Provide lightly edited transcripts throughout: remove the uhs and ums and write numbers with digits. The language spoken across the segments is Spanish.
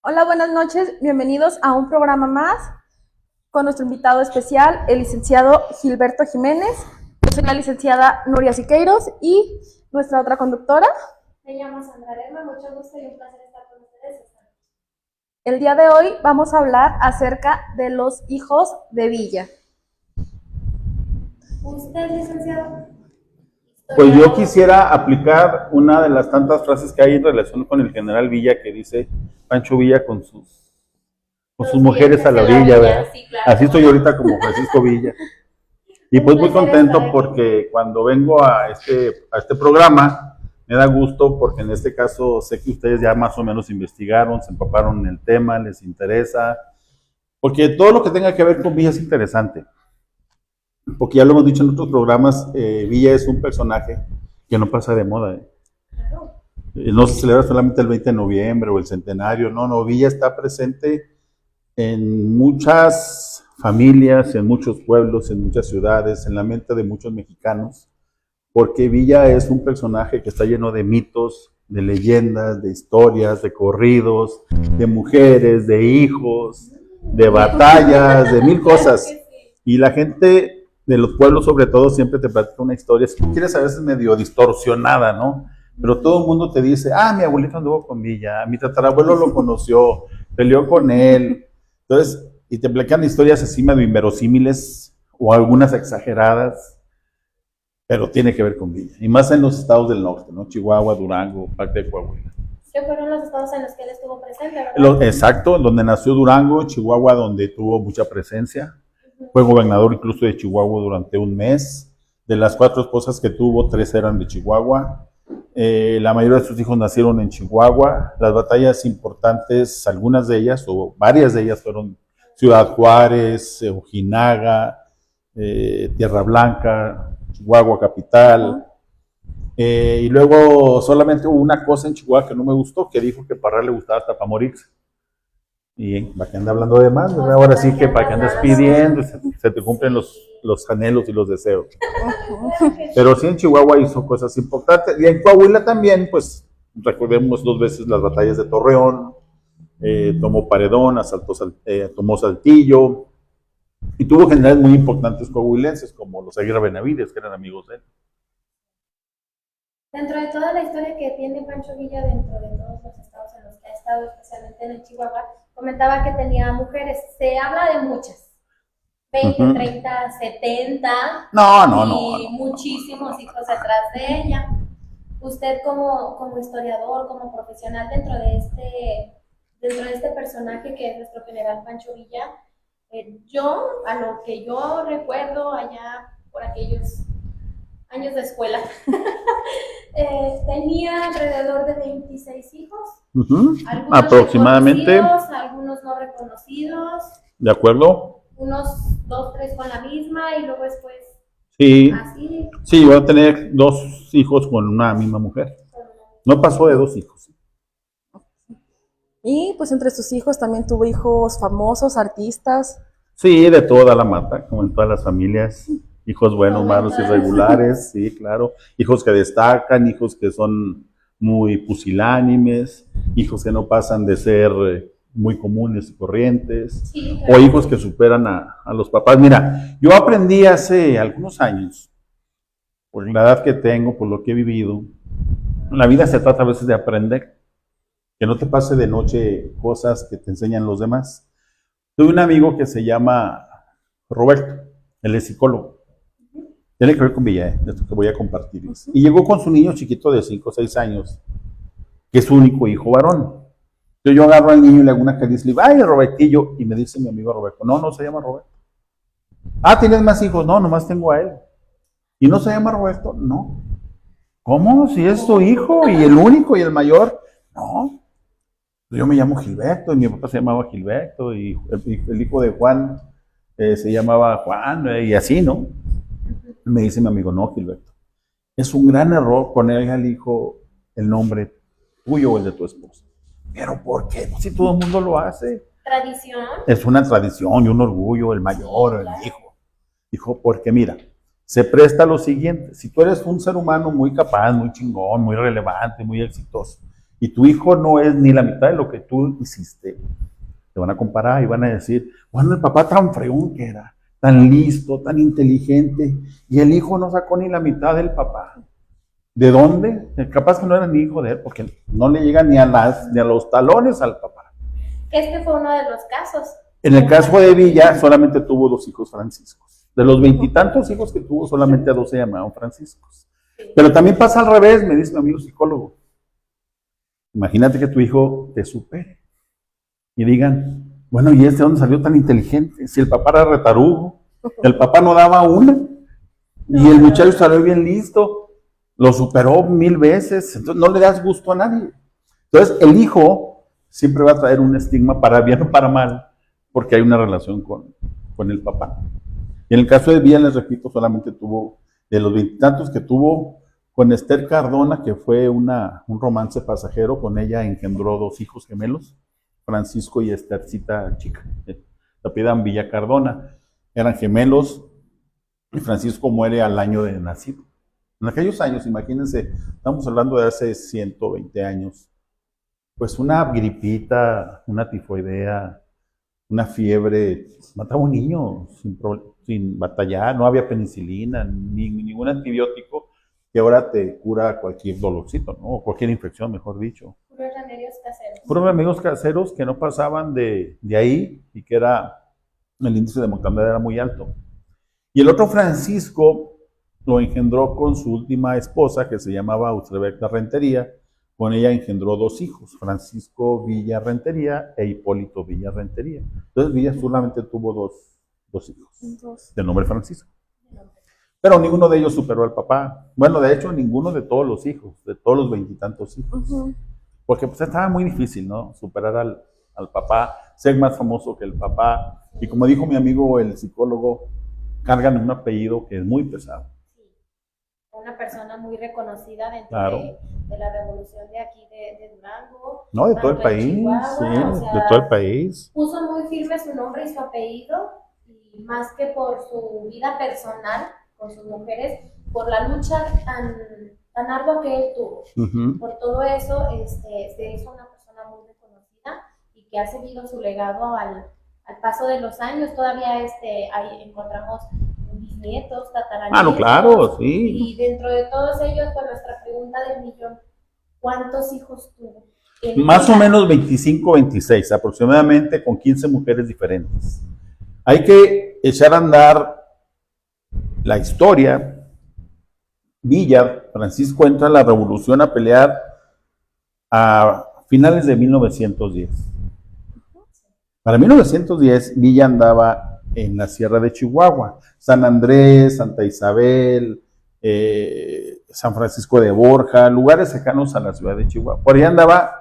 Hola, buenas noches. Bienvenidos a un programa más con nuestro invitado especial, el licenciado Gilberto Jiménez. Yo soy la licenciada Nuria Siqueiros y nuestra otra conductora. Me llamo Sandra Lerma, mucho gusto y un placer estar con ustedes. El día de hoy vamos a hablar acerca de los hijos de Villa. ¿Usted, licenciado? Pues yo quisiera aplicar una de las tantas frases que hay en relación con el general Villa que dice Pancho Villa con sus mujeres a la orilla, ¿verdad? Sí, claro. Así estoy ahorita como Francisco Villa. Y pues muy contento porque cuando vengo a este programa me da gusto porque en este caso sé que ustedes ya más o menos investigaron, se empaparon en el tema, les interesa, porque todo lo que tenga que ver con Villa es interesante. Porque ya lo hemos dicho en otros programas, Villa es un personaje que no pasa de moda. Claro. No se celebra solamente el 20 de noviembre o el centenario, no, Villa está presente en muchas familias, en muchos pueblos, en muchas ciudades, en la mente de muchos mexicanos, porque Villa es un personaje que está lleno de mitos, de leyendas, de historias, de corridos, de mujeres, de hijos, de batallas, de mil cosas. Y la gente de los pueblos sobre todo siempre te platica una historia, si tú quieres a veces medio distorsionada, ¿no? Pero todo el mundo te dice, mi abuelito anduvo con Villa, mi tatarabuelo lo conoció, peleó con él. Entonces, y te platican historias así medio inverosímiles o algunas exageradas, pero tiene que ver con Villa. Y más en los estados del norte, ¿no? Chihuahua, Durango, parte de Coahuila. ¿Qué fueron los estados en los que él estuvo presente, verdad? Exacto, donde nació Durango, Chihuahua, donde tuvo mucha presencia. Fue gobernador incluso de Chihuahua durante un mes. De las 4 esposas que tuvo, 3 eran de Chihuahua. La mayoría de sus hijos nacieron en Chihuahua. Las batallas importantes, algunas de ellas, o varias de ellas, fueron Ciudad Juárez, Ojinaga, Tierra Blanca, Chihuahua capital. Y luego solamente hubo una cosa en Chihuahua que no me gustó, que dijo que Parral le gustaba hasta para morirse. Y para que anda hablando de más, ¿verdad? Ahora sí que para que andas pidiendo, se te cumplen los anhelos y los deseos. Pero sí en Chihuahua hizo cosas importantes. Y en Coahuila también, pues recordemos 2 veces las batallas de Torreón, tomó Paredón, tomó Saltillo, y tuvo generales muy importantes coahuilenses, como los Aguirre Benavides, que eran amigos de él. Dentro de toda la historia que tiene Pancho Villa dentro de todos los estados en los que ha estado, especialmente en el Chihuahua, comentaba que tenía mujeres. Se habla de muchas. 20, 30, 70. No. Muchísimos hijos detrás de ella. Usted como historiador, como profesional dentro de este personaje que es nuestro general Pancho Villa, yo, a lo que yo recuerdo allá por aquellos años de escuela, tenía alrededor de 26 hijos, algunos aproximadamente, algunos no reconocidos, ¿de acuerdo? unos 2, 3 con la misma y luego después Sí, así. sí, iba a tener 2 hijos con una misma mujer. No pasó de 2 hijos. Y pues entre sus hijos también tuvo hijos famosos, artistas. Sí, de toda la mata, como en todas las familias. Hijos buenos, malos, irregulares, sí, claro. Hijos que destacan, hijos que son muy pusilánimes, hijos que no pasan de ser muy comunes y corrientes, Sí, claro. o hijos que superan a los papás. Mira, yo aprendí hace algunos años, por la edad que tengo, por lo que he vivido, la vida se trata a veces de aprender, que no te pase de noche cosas que te enseñan los demás. Tuve un amigo que se llama Roberto, él es psicólogo. Tiene que ver con Villa, esto que voy a compartir. Y llegó con su niño chiquito de 5 o 6 años, que es su único hijo varón. Entonces yo agarro al niño y le hago una caricia y le digo, ay, Robertillo. Y me dice mi amigo Roberto, no se llama Roberto. ¿Tienes más hijos? No, nomás tengo a él. ¿Y no se llama Roberto? No. ¿Cómo? Si es su hijo y el único y el mayor. No. Yo me llamo Gilberto y mi papá se llamaba Gilberto y el hijo de Juan se llamaba Juan y así, ¿no? Me dice mi amigo, no, Gilberto, es un gran error ponerle al hijo el nombre tuyo o el de tu esposa. ¿Pero por qué? Pues si todo el mundo lo hace. Tradición. Es una tradición y un orgullo, el mayor, el hijo. Dijo, porque mira, se presta lo siguiente, si tú eres un ser humano muy capaz, muy chingón, muy relevante, muy exitoso, y tu hijo no es ni la mitad de lo que tú hiciste, te van a comparar y van a decir, bueno, el papá tan fregón que era, tan listo, tan inteligente, y el hijo no sacó ni la mitad del papá. ¿De dónde? Capaz que no era ni hijo de él, porque no le llega ni a los talones al papá. Este fue uno de los casos. En el caso de Villa, solamente tuvo 2 hijos franciscos. De los 20 y tantos hijos que tuvo, solamente a 2 se llamaban franciscos. Pero también pasa al revés, me dice mi amigo psicólogo. Imagínate que tu hijo te supere y digan, bueno, ¿y este dónde salió tan inteligente? Si el papá era retarugo, el papá no daba una, y el muchacho salió bien listo, lo superó 1000 veces, entonces no le das gusto a nadie. Entonces el hijo siempre va a traer un estigma para bien o para mal, porque hay una relación con el papá. Y en el caso de Villa, les repito, solamente tuvo, de los 20 y tantos que tuvo con Esther Cardona, que fue un romance pasajero, con ella engendró 2 hijos gemelos, Francisco y Esthercita chica, se apellidan Villa Cardona, eran gemelos, y Francisco muere al año de nacido. En aquellos años, imagínense, estamos hablando de hace 120 años, pues una gripita, una tifoidea, una fiebre, mataba a un niño sin batallar, no había penicilina, ningún antibiótico que ahora te cura cualquier dolorcito, ¿no? O cualquier infección, mejor dicho. Puros remedios caseros. Puros remedios caseros que no pasaban de ahí y que el índice de mortalidad era muy alto. Y el otro Francisco lo engendró con su última esposa, que se llamaba Austreberta Rentería. Con ella engendró 2 hijos, Francisco Villa Rentería e Hipólito Villa Rentería. Entonces Villa solamente tuvo dos hijos, de nombre Francisco. Pero ninguno de ellos superó al papá. Bueno, de hecho, ninguno de todos los hijos, de todos los 20 y tantos hijos. Porque pues estaba muy difícil, ¿no? Superar al papá, ser más famoso que el papá. Y como dijo mi amigo el psicólogo, cargan un apellido que es muy pesado. Una persona muy reconocida dentro Claro. de la revolución de aquí de Durango. No, de todo el país, Chihuahua, sí, o sea, de todo el país. puso muy firme su nombre y su apellido, y más que por su vida personal con sus mujeres, por la lucha tan ardua que él tuvo. Por todo eso, se hizo una persona muy reconocida y que ha seguido su legado al paso de los años. Todavía ahí encontramos bisnietos, tataranietos. Ah, no, claro, sí. Y dentro de todos ellos, pues nuestra pregunta del millón, ¿cuántos hijos tuvo? Más o menos 25, 26, aproximadamente, con 15 mujeres diferentes. Hay que echar a andar la historia. Villa, Francisco entra a la revolución a pelear a finales de 1910. Para 1910, Villa andaba en la sierra de Chihuahua, San Andrés, Santa Isabel, San Francisco de Borja, lugares cercanos a la ciudad de Chihuahua. Por ahí andaba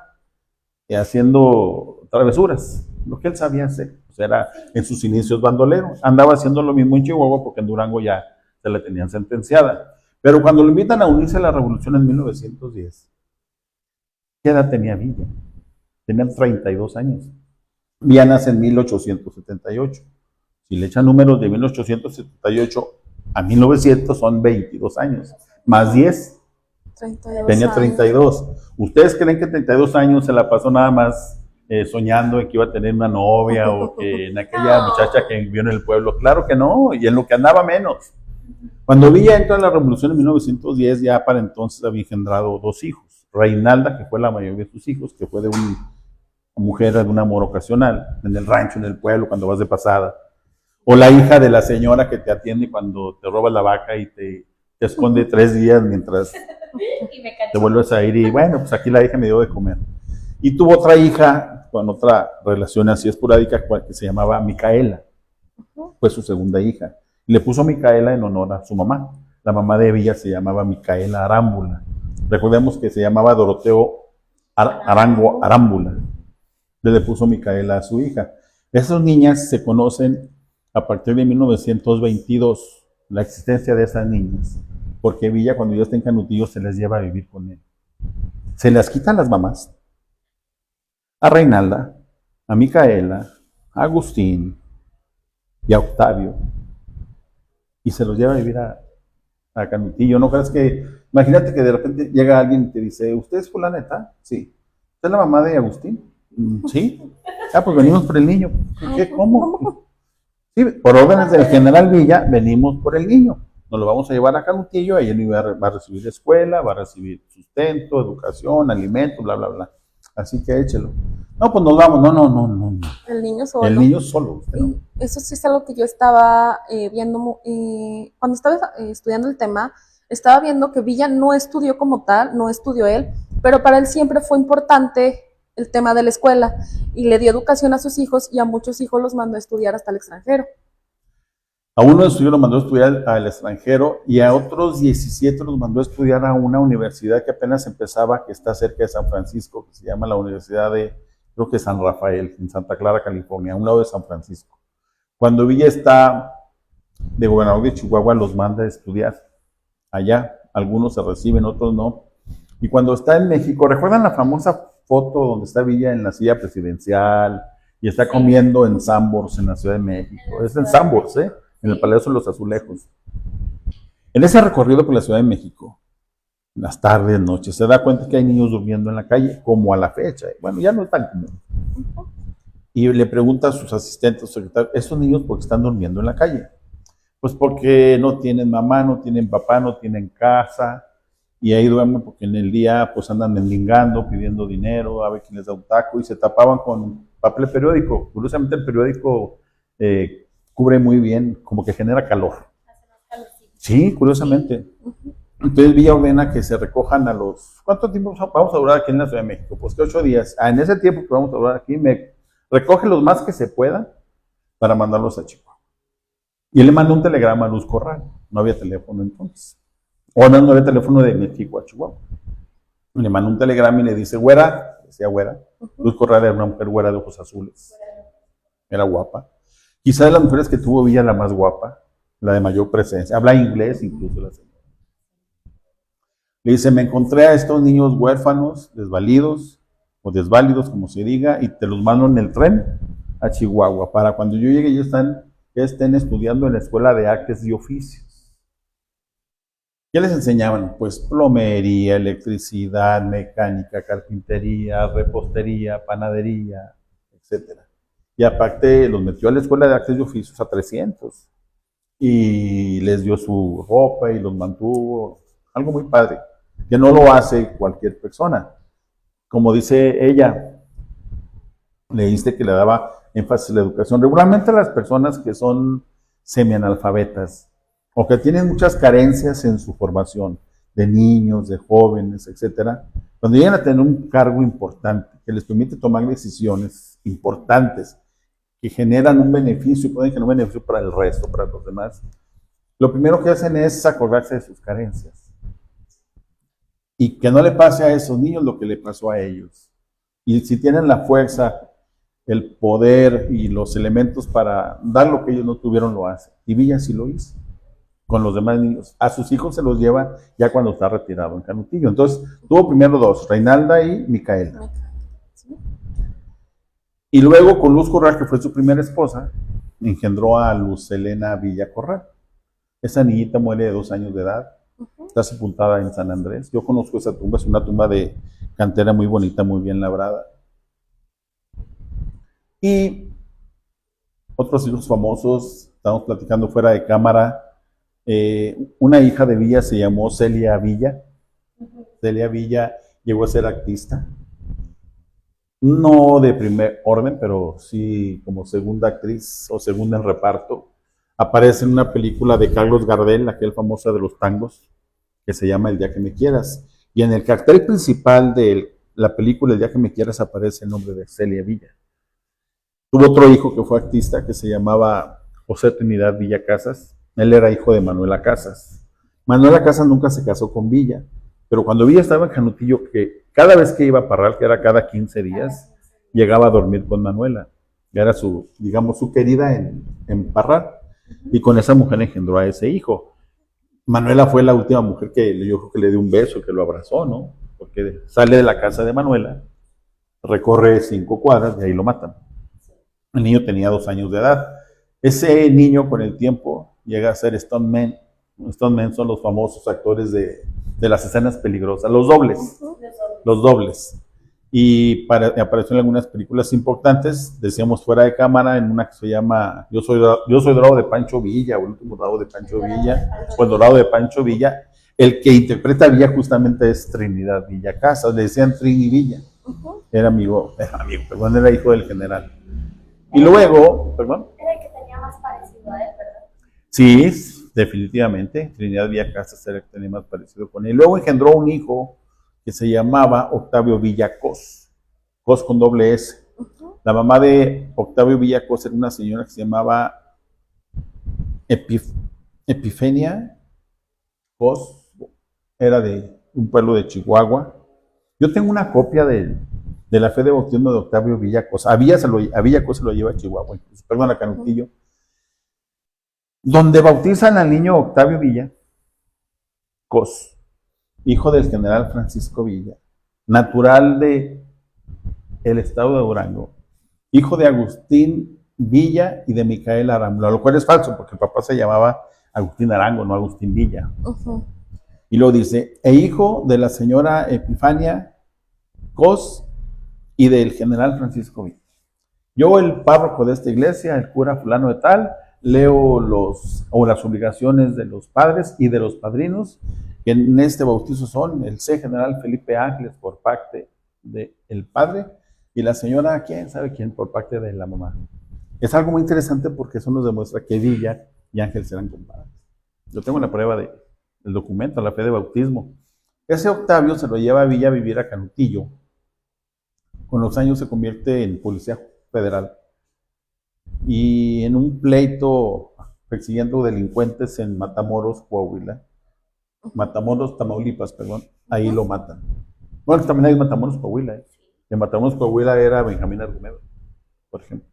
haciendo travesuras, lo que él sabía hacer. O sea, era en sus inicios bandolero. Andaba haciendo lo mismo en Chihuahua porque en Durango ya se la tenían sentenciada. Pero cuando lo invitan a unirse a la revolución en 1910, ¿qué edad tenía Villa? Tenía 32 años. Villa nace en 1878. Si le echan números de 1878 a 1900 son 22 años. Más 10. 32 Tenía años. 32. ¿Ustedes creen que 32 años se la pasó nada más soñando en que iba a tener una novia o que en aquella muchacha que vivió en el pueblo? Claro que no, y en lo que andaba menos. Cuando Villa entra en la revolución en 1910, ya para entonces había engendrado 2 hijos. Reinalda, que fue la mayoría de sus hijos, que fue de una mujer de un amor ocasional, en el rancho, en el pueblo, cuando vas de pasada. O la hija de la señora que te atiende cuando te roba la vaca y te esconde 3 días mientras te vuelves a ir. Y bueno, pues aquí la hija me dio de comer. Y tuvo otra hija con otra relación así esporádica que se llamaba Micaela. Fue su segunda hija. Le puso Micaela en honor a su mamá. La mamá de Villa se llamaba Micaela Arámbula. Recordemos que se llamaba Doroteo Arango Arámbula. Le puso Micaela a su hija. Esas niñas se conocen a partir de 1922, la existencia de esas niñas, porque Villa, cuando ya está en Canutillo, se les lleva a vivir con él. Se las quitan las mamás, a Reinalda, a Micaela, a Agustín y a Octavio, y se los lleva a vivir a Canutillo. No creas que, imagínate que de repente llega alguien y te dice, ¿usted es fulaneta? Sí. ¿Usted es la mamá de Agustín? Sí. Ah, pues venimos por el niño. ¿Qué? ¿Cómo? Sí, por órdenes del general Villa, venimos por el niño. Nos lo vamos a llevar a Canutillo, ahí él va a recibir escuela, va a recibir sustento, educación, alimentos, bla, bla, bla. Así que échelo. No, pues nos vamos. No. El niño solo. El niño solo. Usted no. Eso sí es algo que yo estaba viendo, cuando estaba estudiando el tema, estaba viendo que Villa no estudió como tal, no estudió él, pero para él siempre fue importante el tema de la escuela y le dio educación a sus hijos y a muchos hijos los mandó a estudiar hasta el extranjero. A uno de sus hijos lo mandó a estudiar al extranjero y a otros 17 los mandó a estudiar a una universidad que apenas empezaba, que está cerca de San Francisco, que se llama la Universidad de, creo que San Rafael, en Santa Clara, California, a un lado de San Francisco. Cuando Villa está de gobernador de Chihuahua, los manda a estudiar allá. Algunos se reciben, otros no. Y cuando está en México, ¿recuerdan la famosa foto donde está Villa en la silla presidencial y está comiendo en Sanborns, en la Ciudad de México? Es en Sanborns, en el Palacio de los Azulejos. En ese recorrido por la Ciudad de México, en las tardes, noches, se da cuenta que hay niños durmiendo en la calle, como a la fecha. Bueno, ya no es tan común. Y le pregunta a sus asistentes, secretarios, ¿estos niños por qué están durmiendo en la calle? Pues porque no tienen mamá, no tienen papá, no tienen casa, y ahí duermen porque en el día pues andan mendigando, pidiendo dinero, a ver quién les da un taco, y se tapaban con papel periódico. Curiosamente el periódico cubre muy bien, como que genera calor. Sí, curiosamente. Entonces Villa ordena que se recojan a los... ¿Cuánto tiempo vamos a durar aquí en la Ciudad de México? Pues que 8 días. En ese tiempo que vamos a durar aquí, recoge los más que se pueda para mandarlos a Chihuahua. Y él le mandó un telegrama a Luz Corral. No había teléfono entonces. O no había teléfono de México a Chihuahua. Le mandó un telegrama y le dice, güera, decía güera. Luz Corral era una mujer güera de ojos azules. Era guapa. Quizás de las mujeres que tuvo Villa la más guapa, la de mayor presencia. Habla inglés incluso la señora. Le dice, me encontré a estos niños huérfanos, desvalidos, o desválidos, como se diga, y te los mando en el tren a Chihuahua, para cuando yo llegue ellos estén estudiando en la Escuela de Artes y Oficios. ¿Qué les enseñaban? Pues plomería, electricidad, mecánica, carpintería, repostería, panadería, etc. Y aparte los metió a la Escuela de Artes y Oficios a 300. Y les dio su ropa y los mantuvo. Algo muy padre, que no lo hace cualquier persona. Como dice ella, leíste que le daba énfasis a la educación. Regularmente las personas que son semianalfabetas o que tienen muchas carencias en su formación, de niños, de jóvenes, etcétera, cuando llegan a tener un cargo importante que les permite tomar decisiones importantes que generan un beneficio y pueden generar un beneficio para el resto, para los demás, lo primero que hacen es acordarse de sus carencias. Y que no le pase a esos niños lo que le pasó a ellos. Y si tienen la fuerza, el poder y los elementos para dar lo que ellos no tuvieron, lo hacen. Y Villa sí lo hizo con los demás niños. A sus hijos se los lleva ya cuando está retirado en Canutillo. Entonces, tuvo primero dos, Reinalda y Micaela. Y luego con Luz Corral, que fue su primera esposa, engendró a Luz Helena Villa Corral. Esa niñita muere de 2 años de edad. Está sepultada en San Andrés. Yo conozco esa tumba, es una tumba de cantera muy bonita, muy bien labrada. Y otros hijos famosos, estamos platicando fuera de cámara, una hija de Villa se llamó Celia Villa. Celia Villa llegó a ser artista. No de primer orden, pero sí como segunda actriz o segunda en reparto. Aparece en una película de Carlos Gardel, aquel famoso de los tangos, que se llama El día que me quieras. Y en el cartel principal de la película El día que me quieras aparece el nombre de Celia Villa. Tuvo otro hijo que fue artista que se llamaba José Trinidad Villa Casas. Él era hijo de Manuela Casas. Manuela Casas nunca se casó con Villa, pero cuando Villa estaba en Canutillo, que cada vez que iba a Parral, que era cada 15 días, llegaba a dormir con Manuela. Era su, digamos, su querida en Parral. Y con esa mujer engendró a ese hijo. Manuela fue la última mujer que yo creo que le dio un beso, que lo abrazó, ¿no? Porque sale de la casa de Manuela, recorre 5 cuadras y ahí lo matan. El niño tenía 2 años de edad. Ese niño con el tiempo llega a ser stuntman. Stuntmen son los famosos actores de las escenas peligrosas, los dobles. Los dobles. y apareció en algunas películas importantes, decíamos fuera de cámara, en una que se llama Yo soy Dorado de Pancho Villa, o El último Dorado de Pancho Villa, o El Dorado de Pancho Villa. El que interpreta a Villa justamente es Trinidad Villa Casas, le decían Trini Villa. Era perdón, era hijo del general. Y luego, perdón. Era el que tenía más parecido a él, ¿verdad? Sí, definitivamente, Trinidad Villa Casas era el que tenía más parecido con él. Luego engendró un hijo que se llamaba Octavio Villa Cos con doble S. La mamá de Octavio Villa Cos era una señora que se llamaba Epifenia Cos, era de un pueblo de Chihuahua. Yo tengo una copia de la fe de bautismo de Octavio Villa Cos. A Villa Cos se lo lleva a Chihuahua, perdón, a Canutillo, donde bautizan al niño Octavio Villa Cos, hijo del general Francisco Villa, natural de el estado de Durango, hijo de Agustín Villa y de Micaela Arango, lo cual es falso porque el papá se llamaba Agustín Arango, no Agustín Villa. Y luego dice, e hijo de la señora Epifania Cos y del general Francisco Villa. Yo, el párroco de esta iglesia, el cura fulano de tal, leo las obligaciones de los padres y de los padrinos, que en este bautizo son el C. General Felipe Ángeles por parte del padre y la señora, quién sabe quién, por parte de la mamá. Es algo muy interesante porque eso nos demuestra que Villa y Ángeles eran compadres. Yo tengo la prueba del documento, la fe de bautismo. Ese Octavio se lo lleva a Villa a vivir a Canutillo. Con los años se convierte en policía federal. Y en un pleito persiguiendo delincuentes en Matamoros, Coahuila, Matamoros, Tamaulipas, perdón, ahí lo matan. Bueno, también hay Matamoros, Coahuila. En Matamoros, Coahuila era Benjamín Argumedo, por ejemplo.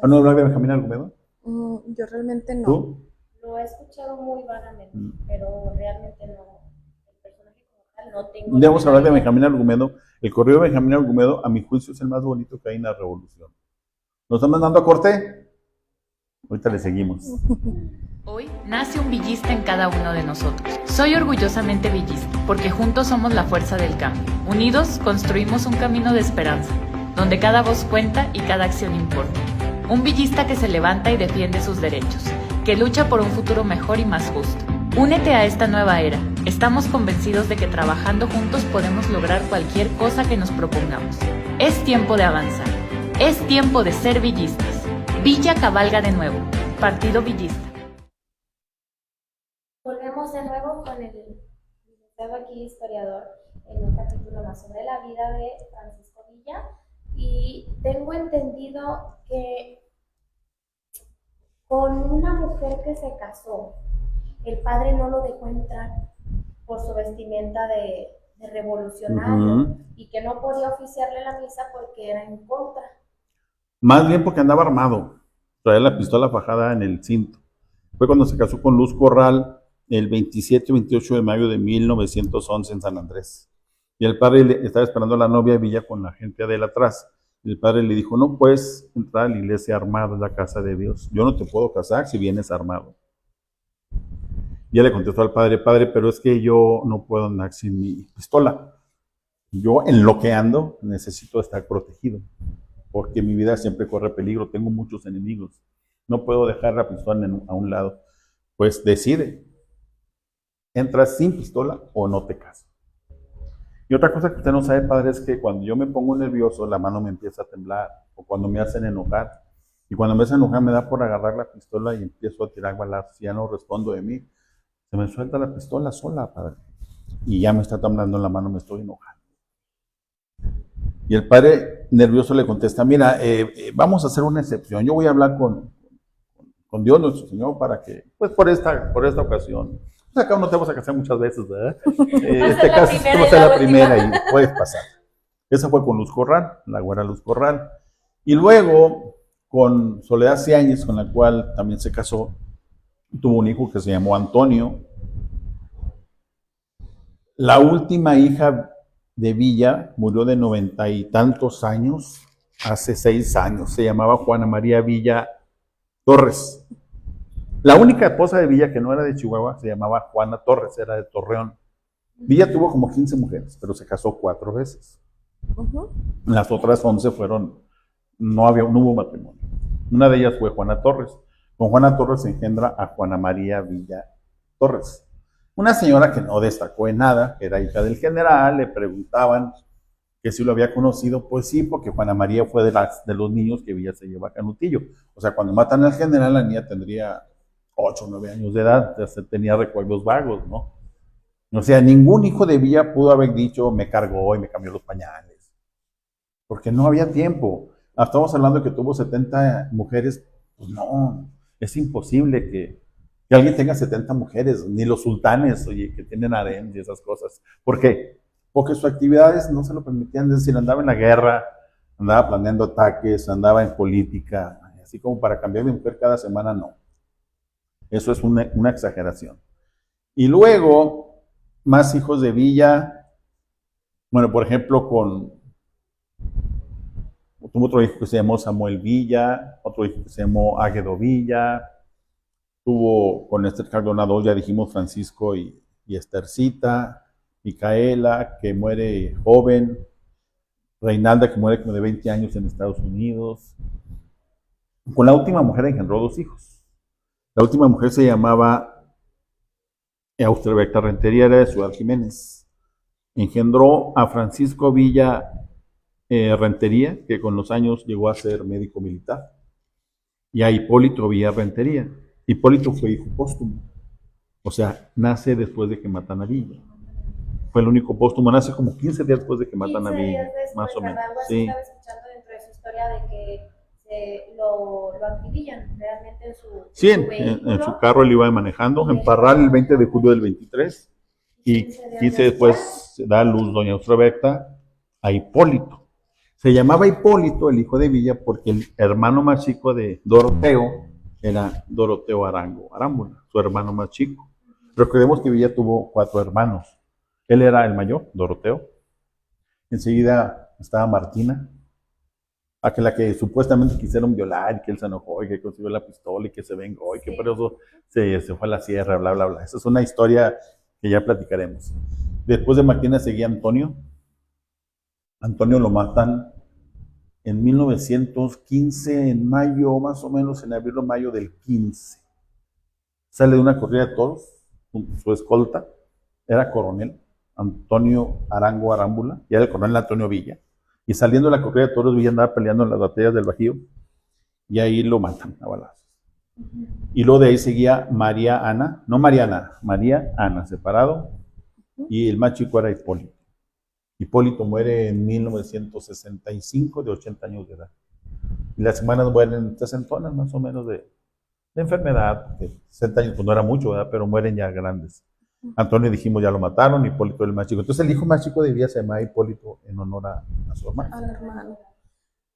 ¿No hablas de Benjamín Argumedo? Yo realmente no. ¿Tú? Lo he escuchado muy vagamente, pero realmente no. El personaje como tal no tengo. Debemos hablar de Benjamín Argumedo. El corrido de Benjamín Argumedo, a mi juicio, es el más bonito que hay en la Revolución. ¿Nos están mandando a corte? Ahorita le seguimos. Hoy nace un villista en cada uno de nosotros. Soy orgullosamente villista, porque juntos somos la fuerza del cambio. Unidos construimos un camino de esperanza, donde cada voz cuenta y cada acción importa. Un villista que se levanta y defiende sus derechos, que lucha por un futuro mejor y más justo. Únete a esta nueva era. Estamos convencidos de que trabajando juntos podemos lograr cualquier cosa que nos propongamos. Es tiempo de avanzar. Es tiempo de ser villistas. Villa cabalga de nuevo. Partido Villista. Volvemos de nuevo con el licenciado aquí, historiador, en un capítulo más sobre la vida de Francisco Villa. Y tengo entendido que con una mujer que se casó, el padre no lo dejó entrar por su vestimenta de revolucionario y que no podía oficiarle la misa porque era en contra. Más bien porque andaba armado, traía la pistola fajada en el cinto. Fue cuando se casó con Luz Corral el 27-28 de mayo de 1911 en San Andrés. Y el padre estaba esperando a la novia de Villa con la gente de él atrás. El padre le dijo, no puedes entrar a la iglesia armado, en la casa de Dios. Yo no te puedo casar si vienes armado. Y ella le contestó al padre, pero es que yo no puedo andar sin mi pistola. Yo en lo que ando necesito estar protegido, porque mi vida siempre corre peligro, tengo muchos enemigos. No puedo dejar la pistola a un lado. Pues decide, ¿entras sin pistola o no te casas? Y otra cosa que usted no sabe, padre, es que cuando yo me pongo nervioso, la mano me empieza a temblar, o cuando me hacen enojar. Y cuando me hacen enojar, me da por agarrar la pistola y empiezo a tirar balazos. Si ya no respondo de mí, se me suelta la pistola sola, padre. Y ya me está temblando la mano, me estoy enojando. Y el padre nervioso le contesta, mira, vamos a hacer una excepción. Yo voy a hablar con Dios nuestro Señor para que, pues por esta ocasión. Pues acá no te vas a casar muchas veces, ¿verdad? Este caso va a ser la primera y puedes pasar. Esa fue con Luz Corral, la güera Luz Corral. Y luego con Soledad Ciáñez, con la cual también se casó, tuvo un hijo que se llamó Antonio. La última hija de Villa murió de 90 y tantos años, hace 6 años. Se llamaba Juana María Villa Torres. La única esposa de Villa que no era de Chihuahua se llamaba Juana Torres, era de Torreón. Villa tuvo como 15 mujeres, pero se casó 4 veces. Ujú. Las otras 11 fueron, no hubo matrimonio. Una de ellas fue Juana Torres. Con Juana Torres se engendra a Juana María Villa Torres. Una señora que no destacó en nada, que era hija del general, le preguntaban que si lo había conocido, pues sí, porque Juana María fue de los niños que Villa se lleva a Canutillo. O sea, cuando matan al general, la niña tendría 8 o 9 años de edad, ya tenía recuerdos vagos, ¿no? O sea, ningún hijo de Villa pudo haber dicho, me cargó y me cambió los pañales, porque no había tiempo. Estamos hablando de que tuvo 70 mujeres, pues no, es imposible que alguien tenga 70 mujeres, ni los sultanes, oye, que tienen harems y esas cosas. ¿Por qué? Porque sus actividades no se lo permitían, es decir, andaba en la guerra, andaba planeando ataques, andaba en política, así como para cambiar de mujer cada semana, no. Eso es una exageración. Y luego, más hijos de Villa, bueno, por ejemplo, tuvo otro hijo que se llamó Samuel Villa, otro hijo que se llamó Águedo Villa, tuvo con Esther Cardona ya dijimos Francisco y Estercita, Micaela, que muere joven, Reinalda, que muere como de 20 años en Estados Unidos. Con la última mujer engendró 2 hijos. La última mujer se llamaba Austerberta Rentería, era de Ciudad Jiménez. Engendró a Francisco Villa Rentería, que con los años llegó a ser médico militar, y a Hipólito Villa Rentería. Hipólito fue hijo póstumo, o sea, nace después de que matan a Villa. Fue el único póstumo, nace como 15 días después de que matan a Villa, después, más o menos. Algo así Sí. estaba escuchando dentro de su historia de que lo acribillan realmente en su, Sí, en su vehículo. en su carro él iba manejando, en Parral el 20 de julio del 23, y 15 después se da a luz doña Austroberta a Hipólito. Se llamaba Hipólito, el hijo de Villa, porque el hermano más chico de Doroteo era Doroteo Arámbula, su hermano más chico. Recordemos que Villa tuvo 4 hermanos. Él era el mayor, Doroteo. Enseguida estaba Martina, a que la que supuestamente quisieron violar y que él se enojó y que consiguió la pistola y que se vengó y que por eso se fue a la sierra, bla, bla, bla. Esa es una historia que ya platicaremos. Después de Martina seguía Antonio. Antonio lo matan en 1915, en mayo, más o menos, en abril o mayo del 15. Sale de una corrida de toros, su escolta, era coronel, Antonio Arango Arámbula, y era el coronel Antonio Villa. Y saliendo de la corrida de toros, Villa andaba peleando en las batallas del Bajío, y ahí lo matan a balazos. Y luego de ahí seguía María Ana, no Mariana, María Ana, separado, y el más chico era Hipólito. Hipólito muere en 1965, de 80 años de edad. Y las hermanas mueren 60 más o menos de enfermedad, porque 60 años pues no era mucho, ¿verdad? Pero mueren ya grandes. Antonio dijimos ya lo mataron, Hipólito el más chico. Entonces el hijo más chico de Villa se llama Hipólito en honor a su hermano. Al hermano.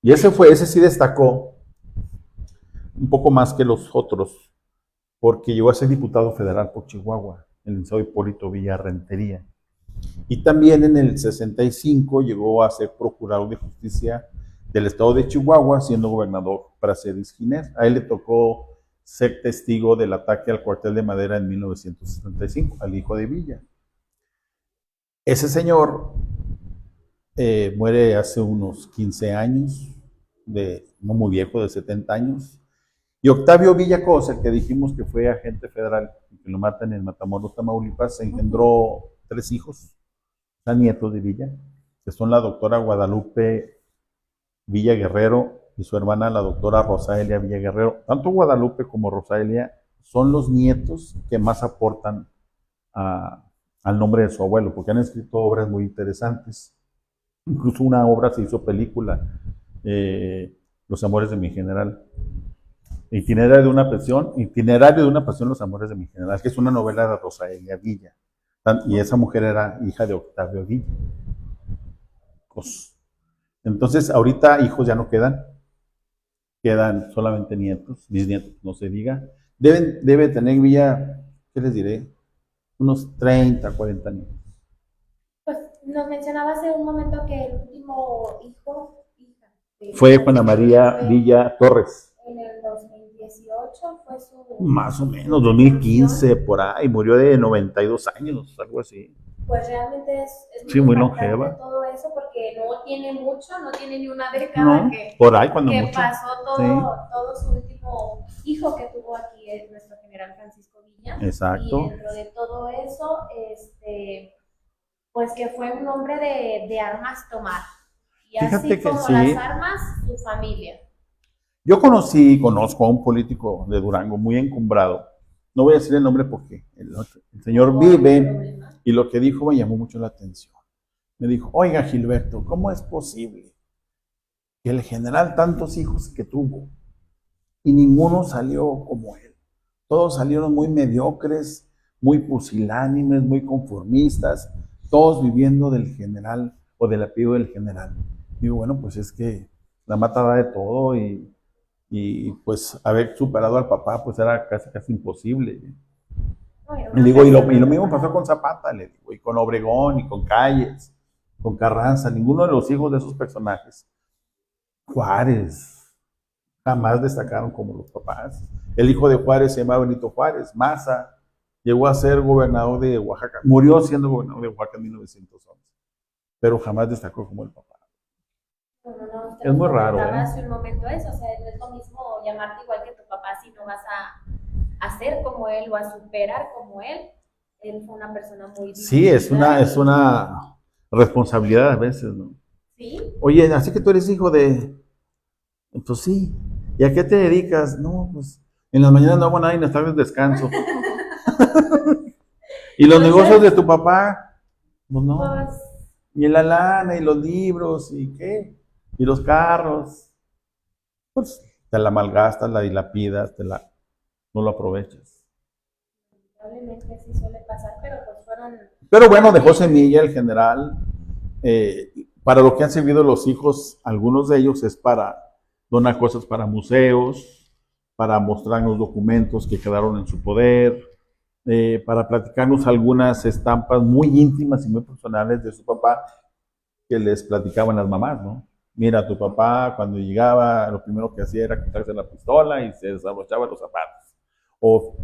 Y ese sí destacó un poco más que los otros, porque llegó a ser diputado federal por Chihuahua, el licenciado Hipólito Villa Rentería. Y también en el 65 llegó a ser procurador de justicia del estado de Chihuahua, siendo gobernador Praxedis Giner. A él le tocó ser testigo del ataque al cuartel de Madera en 1975, al hijo de Villa. Ese señor muere hace unos 15 años, no muy viejo, de 70 años. Y Octavio Villacosa, el que dijimos que fue agente federal, que lo matan en Matamoros, Tamaulipas, se engendró 3 hijos, nietos de Villa, que son la doctora Guadalupe Villa Guerrero y su hermana, la doctora Rosaelia Villa Guerrero. Tanto Guadalupe como Rosaelia son los nietos que más aportan al nombre de su abuelo, porque han escrito obras muy interesantes. Incluso una obra se hizo película, Los amores de mi general. Itinerario de una pasión, Los amores de mi general, que es una novela de Rosaelia Villa. Y esa mujer era hija de Octavio Villa. Entonces, ahorita hijos ya no quedan solamente nietos, bisnietos, no se diga. Debe tener Villa, ¿qué les diré? Unos 30, 40 años. Pues nos mencionaba hace un momento que el último hija fue Juana María Villa Torres. En el 2018 fue su... Más o menos, 2015, por ahí, murió de 92 años, algo así. pues realmente es Sí, muy impactante longeva. todo eso porque no tiene mucho, no tiene ni una década No, por ahí cuando mucho. pasó Sí, todo su último hijo que tuvo aquí nuestro general Francisco Villa. exacto. Y dentro de todo eso, pues que fue un hombre de armas tomar. Y Fíjate así que como sí. las armas, su familia. Yo conocí y conozco a un político de Durango muy encumbrado. No voy a decir el nombre porque el señor vive y lo que dijo me llamó mucho la atención. Me dijo, oiga Gilberto, ¿cómo es posible que el general tantos hijos que tuvo y ninguno salió como él? Todos salieron muy mediocres, muy pusilánimes, muy conformistas, todos viviendo del general o del apellido del general. Digo, bueno, pues es que la mata da de todo y pues haber superado al papá pues era casi imposible. Le digo, y lo mismo pasó con Zapata, le digo, y con Obregón, y con Calles, con Carranza, ninguno de los hijos de esos personajes. Juárez, jamás destacaron como los papás. El hijo de Juárez se llamaba Benito Juárez, Maza, llegó a ser gobernador de Oaxaca, murió siendo gobernador de Oaxaca en 1911, pero jamás destacó como el papá. No, es muy raro, hace un momento eso, o sea, no es lo mismo llamarte igual que tu papá si no vas a ser como él o a superar como él. Él fue una persona muy sí, es una responsabilidad a veces, ¿no? Sí. Oye, así que tú eres hijo de... Pues sí. ¿Y a qué te dedicas? No, pues en las mañanas no hago nada y en las tardes descanso. ¿Y los negocios de tu papá? Pues no. Pues, y la lana, y los libros, ¿y qué? Y los carros. Pues te la malgastas, la dilapidas, no lo aprovechas. probablemente sí suele pasar, pero pues fueron... Pero bueno, dejó semilla el general. Para lo que han servido los hijos, algunos de ellos es para donar cosas para museos, para mostrarnos documentos que quedaron en su poder, para platicarnos algunas estampas muy íntimas y muy personales de su papá que les platicaban las mamás, ¿no? Mira, tu papá cuando llegaba lo primero que hacía era quitarse la pistola y se desabrochaba los zapatos. O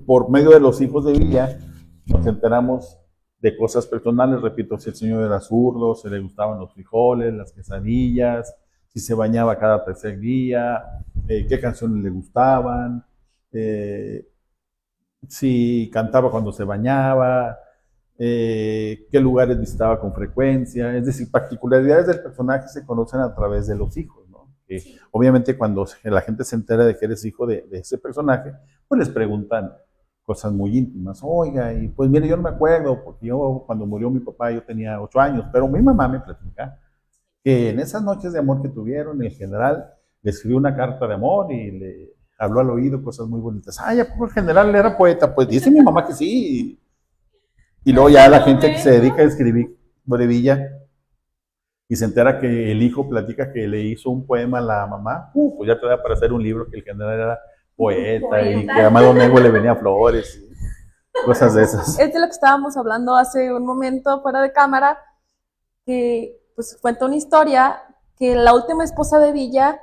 por medio de los hijos de Villa nos enteramos de cosas personales, repito, si el señor era zurdo, si le gustaban los frijoles, las quesadillas, si se bañaba cada tercer día, qué canciones le gustaban, si cantaba cuando se bañaba, qué lugares visitaba con frecuencia, es decir, particularidades del personaje se conocen a través de los hijos, ¿no? Sí. Obviamente cuando la gente se entera de que eres hijo de ese personaje, pues les preguntan cosas muy íntimas. Oiga, y pues mire, yo no me acuerdo, porque yo cuando murió mi papá yo tenía 8 años, pero mi mamá me platica que en esas noches de amor que tuvieron, el general le escribió una carta de amor y le habló al oído cosas muy bonitas. Ay, ¿a poco el general era poeta? Pues dice mi mamá que sí. Y luego ya la gente que se dedica a escribir brevilla y se entera que el hijo platica que le hizo un poema a la mamá, pues ya te da para hacer un libro que el general era poeta y que a Amado Negro le venía flores y cosas de esas. Es de lo que estábamos hablando hace un momento fuera de cámara, que pues cuenta una historia que la última esposa de Villa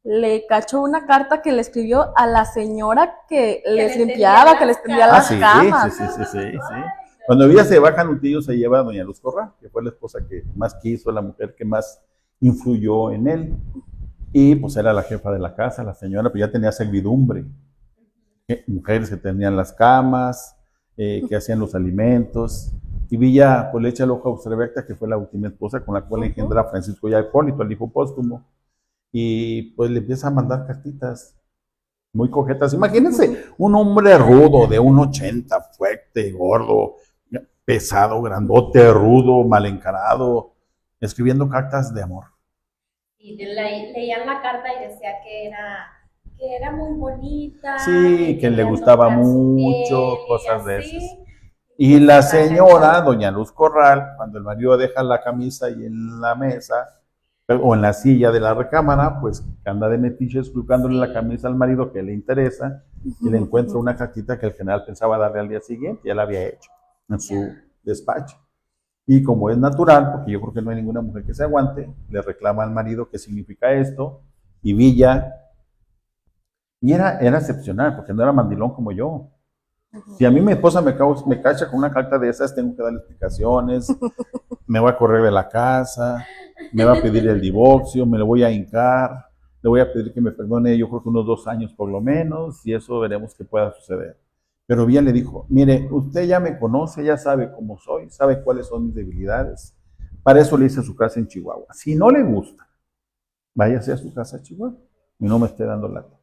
le cachó una carta que le escribió a la señora que les limpiaba, que les tendía las camas. Sí. Cuando Villa se baja Nutillo se lleva a doña Luz Corral, que fue la esposa que más quiso, la mujer que más influyó en él. Y pues era la jefa de la casa, la señora, pues ya tenía servidumbre. Mujeres que tenían las camas, que hacían los alimentos. Y Villa pues le echa el ojo a Austrebecta, que fue la última esposa con la cual engendra a Francisco ya Hipólito, el hijo póstumo. Y pues le empieza a mandar cartitas muy coquetas. Imagínense, un hombre rudo de 1,80, fuerte, gordo, pesado, grandote, rudo, mal encarado, escribiendo cartas de amor. Y leían la carta y decía que era muy bonita. Sí, que le gustaba mucho, cosas de esas. Y la señora, doña Luz Corral, cuando el marido deja la camisa y en la mesa, o en la silla de la recámara, pues anda de metiches buscándole la camisa al marido que le interesa, y le encuentra una cartita que el general pensaba darle al día siguiente, ya la había hecho en su despacho. Y como es natural, porque yo creo que no hay ninguna mujer que se aguante, le reclama al marido qué significa esto, y Villa, y era excepcional, porque no era mandilón como yo. Si a mí mi esposa me cacha con una carta de esas, tengo que darle explicaciones, me voy a correr de la casa, me va a pedir el divorcio, me lo voy a hincar, le voy a pedir que me perdone, yo creo que unos 2 años por lo menos, y eso veremos que pueda suceder. Pero Villa le dijo, mire, usted ya me conoce, ya sabe cómo soy, sabe cuáles son mis debilidades. Para eso le hice su casa en Chihuahua. Si no le gusta, váyase a su casa en Chihuahua y no me esté dando lata.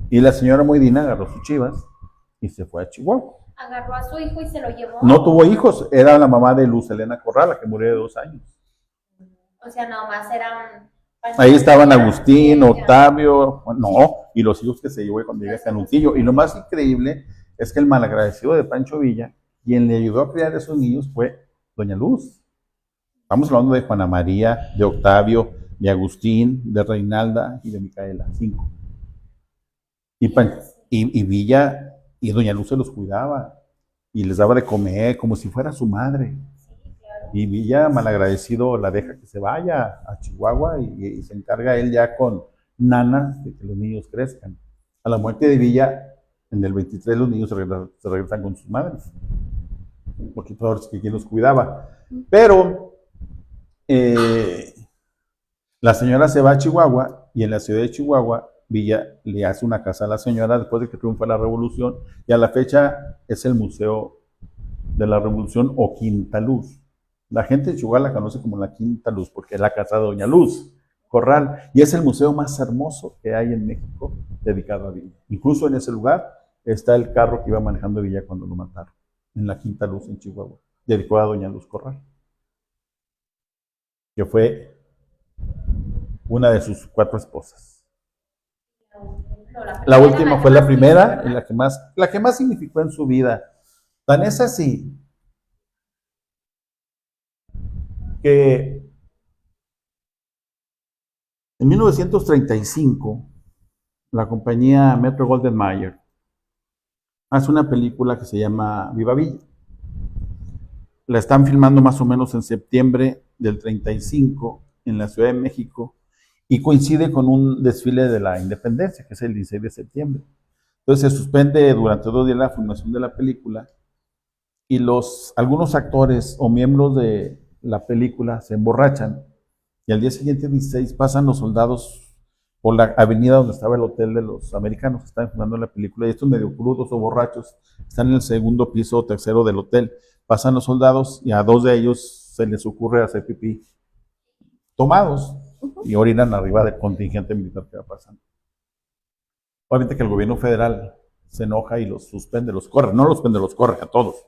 Y la señora Moidina agarró sus chivas y se fue a Chihuahua. Agarró a su hijo y se lo llevó. No tuvo hijos, era la mamá de Luz Helena Corral, la que murió de 2 años. O sea, nomás eran... Ahí estaban Agustín, Octavio, no, y los hijos que se llevó cuando llegué a Canutillo. Y lo más increíble es que el malagradecido de Pancho Villa, quien le ayudó a criar a esos niños fue Doña Luz. Estamos hablando de Juana María, de Octavio, de Agustín, de Reinalda y de Micaela, 5. Y Villa y Doña Luz se los cuidaba y les daba de comer como si fuera su madre. Y Villa, malagradecido, la deja que se vaya a Chihuahua y se encarga él ya con nanas de que los niños crezcan. A la muerte de Villa, en el 23 los niños se regresan con sus madres, porque todos que quien los cuidaba. Pero la señora se va a Chihuahua y en la ciudad de Chihuahua Villa le hace una casa a la señora después de que triunfa la revolución y a la fecha es el Museo de la Revolución o Quinta Luz. La gente de Chihuahua la conoce como la Quinta Luz porque es la casa de Doña Luz Corral y es el museo más hermoso que hay en México dedicado a Villa. Incluso en ese lugar está el carro que iba manejando Villa cuando lo mataron, en la Quinta Luz en Chihuahua, dedicado a Doña Luz Corral, que fue una de sus 4 esposas. La última fue la primera y la que más significó en su vida. Tan es así que en 1935 la compañía Metro-Goldwyn-Mayer hace una película que se llama Viva Villa. La están filmando más o menos en septiembre del 35 en la Ciudad de México y coincide con un desfile de la Independencia, que es el 16 de septiembre. Entonces se suspende durante 2 días la filmación de la película y algunos actores o miembros de la película se emborrachan y al día siguiente, 16, pasan los soldados por la avenida donde estaba el hotel de los americanos que estaban filmando la película y estos medio crudos o borrachos están en el segundo piso o tercero del hotel. Pasan los soldados y a 2 de ellos se les ocurre hacer pipí tomados y orinan arriba del contingente militar que va pasando. Obviamente que el gobierno federal se enoja y los suspende, los corre, no los suspende, los corre a todos,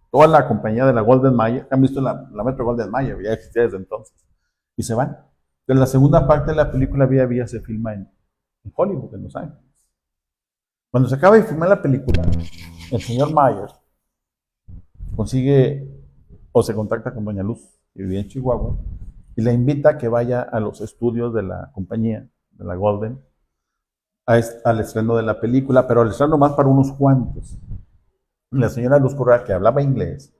Toda la compañía de la Goldwyn-Mayer, han visto la Metro-Goldwyn-Mayer, ya existía desde entonces, y se van. Pero la segunda parte de la película Vía Vía se filma en Hollywood, en Los Ángeles. Cuando se acaba de filmar la película, el señor Mayer consigue o se contacta con Doña Luz, que vivía en Chihuahua, y la invita a que vaya a los estudios de la compañía, de la Golden, al estreno de la película, pero al estreno más para unos cuantos. La señora Luz Corral, que hablaba inglés,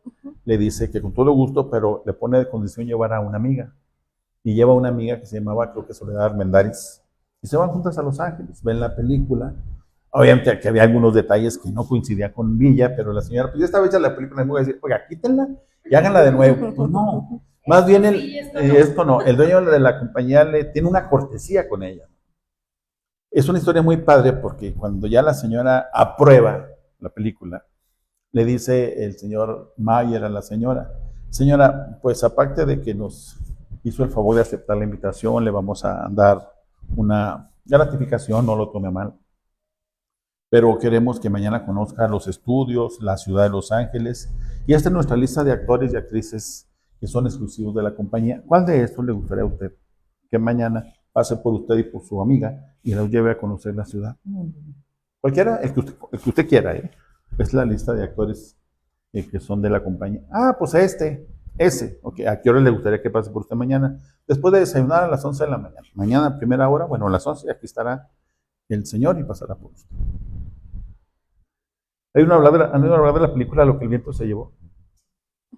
le dice que con todo gusto, pero le pone de condición llevar a una amiga. Y lleva a una amiga que se llamaba, creo que Soledad Armendáriz. Y se van juntas a Los Ángeles, ven la película. Obviamente que había algunos detalles que no coincidían con Villa, pero la señora, pues ya estaba hecha la película, y me voy a decir, oiga, quítenla y háganla de nuevo. Pues no, más bien esto no, el dueño de la compañía tiene una cortesía con ella. Es una historia muy padre porque cuando ya la señora aprueba la película, le dice el señor Mayer a la señora, pues aparte de que nos hizo el favor de aceptar la invitación, le vamos a dar una gratificación, no lo tome a mal, pero queremos que mañana conozca los estudios, la ciudad de Los Ángeles, y esta es nuestra lista de actores y actrices que son exclusivos de la compañía. ¿Cuál de estos le gustaría a usted que mañana pase por usted y por su amiga y los lleve a conocer la ciudad? Cualquiera, el que usted quiera, es la lista de actores que son de la compañía. Ah, pues ese, ok, ¿a qué hora le gustaría que pase por usted mañana? Después de desayunar a las 11 de la mañana. Mañana, primera hora, bueno, a las 11, aquí estará el señor y pasará por usted. ¿Han oído hablar de la película Lo que el viento se llevó?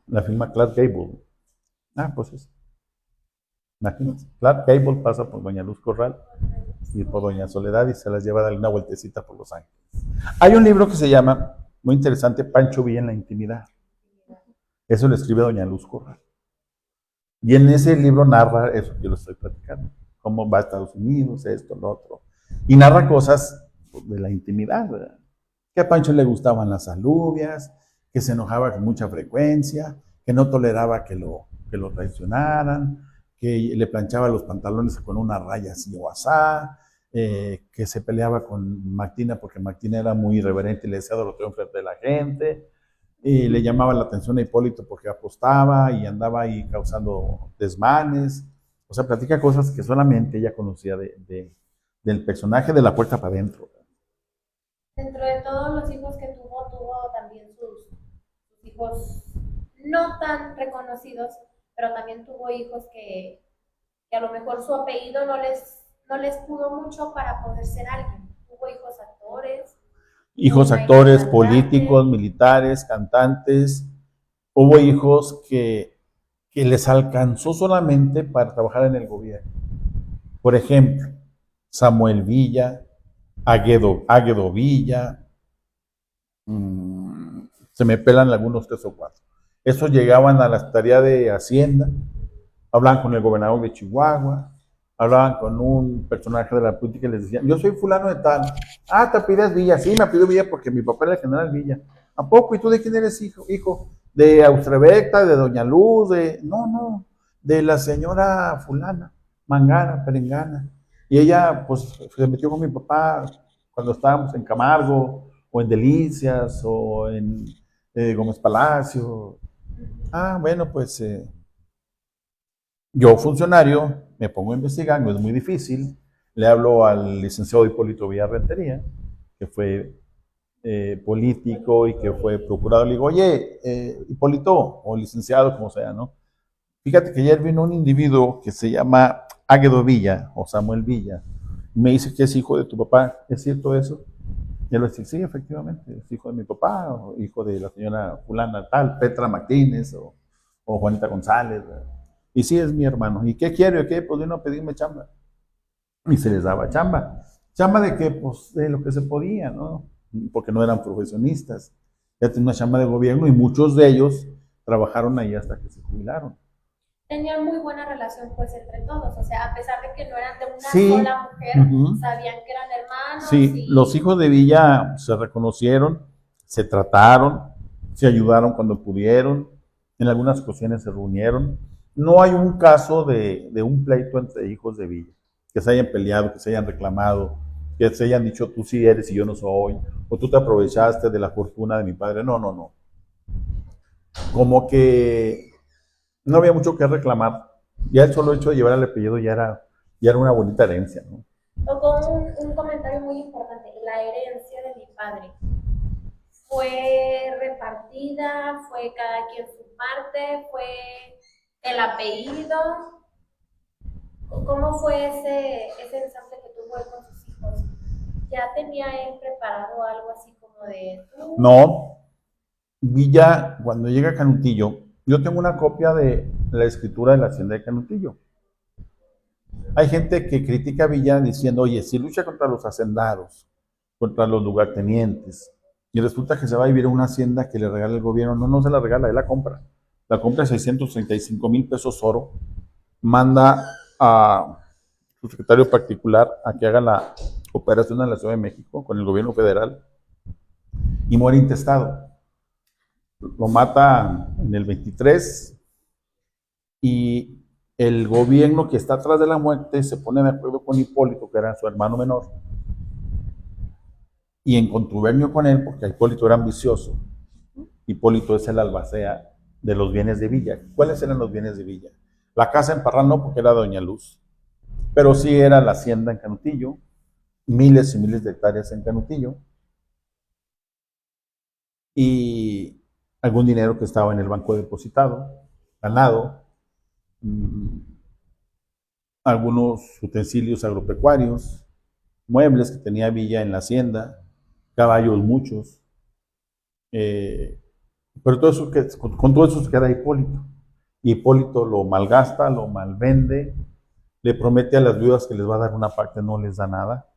La firma Clark Gable. Ah, pues eso. Imagínense, Clark Gable pasa por Doña Luz Corral ir por Doña Soledad y se las lleva a dar una vueltecita por Los Ángeles. Hay un libro que se llama, muy interesante, Pancho Villa en la intimidad. Eso lo escribe Doña Luz Corral. Y en ese libro narra eso que yo lo estoy platicando. Cómo va a Estados Unidos, esto, lo otro. Y narra cosas de la intimidad, ¿verdad? Que a Pancho le gustaban las alubias, que se enojaba con mucha frecuencia, que no toleraba que lo traicionaran, que le planchaba los pantalones con una raya así o asá, que se peleaba con Martina porque Martina era muy irreverente y le decía doroteo enfrente de la gente, y le llamaba la atención a Hipólito porque apostaba y andaba ahí causando desmanes. O sea, platica cosas que solamente ella conocía del personaje de la puerta para adentro. Dentro de todos los hijos que tuvo también sus hijos no tan reconocidos, pero también tuvo hijos que a lo mejor su apellido no les pudo mucho para poder ser alguien. Tuvo hijos actores. Hijos actores, políticos, militares, cantantes. Hubo hijos que les alcanzó solamente para trabajar en el gobierno. Por ejemplo, Samuel Villa, Águedo Villa, se me pelan algunos 3 o 4. Esos llegaban a la Secretaría de Hacienda, hablaban con el gobernador de Chihuahua, hablaban con un personaje de la política y les decían, yo soy fulano de tal. Ah, te pides Villa. Sí, me pido Villa porque mi papá era el general Villa. ¿A poco? ¿Y tú de quién eres hijo? De Austrebecta, de Doña Luz, no, de la señora fulana, mangana, perengana. Y ella, pues, se metió con mi papá cuando estábamos en Camargo, o en Delicias, o en Gómez Palacio. Ah, bueno, pues, yo, funcionario, me pongo a investigar, no es muy difícil. Le hablo al licenciado Hipólito Villa Rentería, que fue político y que fue procurador. Le digo, oye, Hipólito, o licenciado, como sea, ¿no? Fíjate que ayer vino un individuo que se llama Águedo Villa, o Samuel Villa, y me dice que es hijo de tu papá. ¿Es cierto eso? Y él le dice, sí, efectivamente, es hijo de mi papá, o hijo de la señora fulana tal, Petra Martínez, o Juanita González, ¿verdad? Y sí, es mi hermano. ¿Y qué quiere o qué? Pues vino a pedirme chamba. Y se les daba chamba. ¿Chamba de qué? Pues de lo que se podía, ¿no? Porque no eran profesionistas. Ya tenían una chamba de gobierno y muchos de ellos trabajaron ahí hasta que se jubilaron. Tenían muy buena relación pues entre todos, o sea, a pesar de que no eran de una Sí. sola mujer, sabían que eran hermanos. Sí, los hijos de Villa se reconocieron, se trataron, se ayudaron cuando pudieron, en algunas ocasiones se reunieron. No hay un caso de un pleito entre hijos de Villa, que se hayan peleado, que se hayan reclamado, que se hayan dicho tú sí eres y yo no soy, o tú te aprovechaste de la fortuna de mi padre. No. Como que no había mucho que reclamar. Ya el solo hecho de llevar el apellido ya era una bonita herencia, ¿no? Tocó un comentario muy importante, la herencia de mi padre. ¿Fue repartida? ¿Fue cada quien su parte? ¿Fue el apellido? ¿Cómo fue ese ensamble que tuvo él con sus hijos? ¿Ya tenía él preparado algo así como de tú? No, Villa, cuando llega a Canutillo, yo tengo una copia de la escritura de la hacienda de Canutillo. Hay gente que critica a Villa diciendo, oye, si lucha contra los hacendados, contra los lugartenientes, y resulta que se va a vivir a una hacienda que le regala el gobierno, no se la regala, él la compra. La compra de 635,000 pesos oro, manda a su secretario particular a que haga la operación en la Ciudad de México con el gobierno federal y muere intestado. Lo mata en el 23 y el gobierno que está atrás de la muerte se pone de acuerdo con Hipólito, que era su hermano menor, y en contubernio con él, porque Hipólito era ambicioso. Hipólito es el albacea de los bienes de Villa. ¿Cuáles eran los bienes de Villa? La casa en Parral no, porque era Doña Luz, pero sí era la hacienda en Canutillo, miles y miles de hectáreas en Canutillo, y algún dinero que estaba en el banco depositado, ganado, algunos utensilios agropecuarios, muebles que tenía Villa en la hacienda, caballos muchos, pero todo eso, con todo eso se queda Hipólito. Hipólito lo malgasta, lo malvende, le promete a las viudas que les va a dar una parte, no les da nada.